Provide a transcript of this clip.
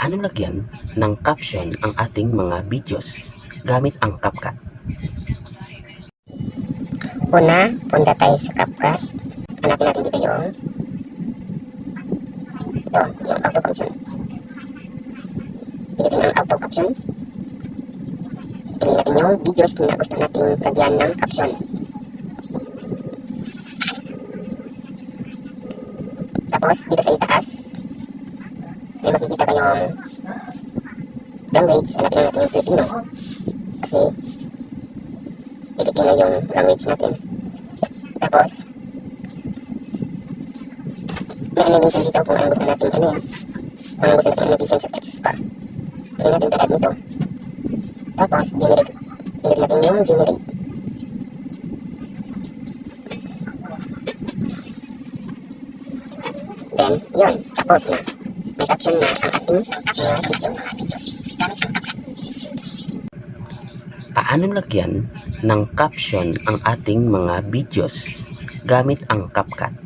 Paano lagyan ng caption ang ating mga videos gamit ang CapCut? Una, punta tayo sa CapCut. Hanapin natin dito yung auto caption. Pilitin ang auto caption. Piliin natin yung videos na gusto nating lagyan ng caption. Tapos, dito sa itaas, may makikita kayong language. Hanapin natin yung Filipino. Kasi, Filipino yung language natin. Tapos, may animation dito kung anong gusto natin ano. Kung anong gusto natin animation sa text bar. Pwede natin i-add nito. Tapos, generate. Pinag natin yung generate. Then, yun. Tapos na. May caption na ang ating mga videos. Paano lagyan ng caption ang ating mga videos gamit ang CapCut?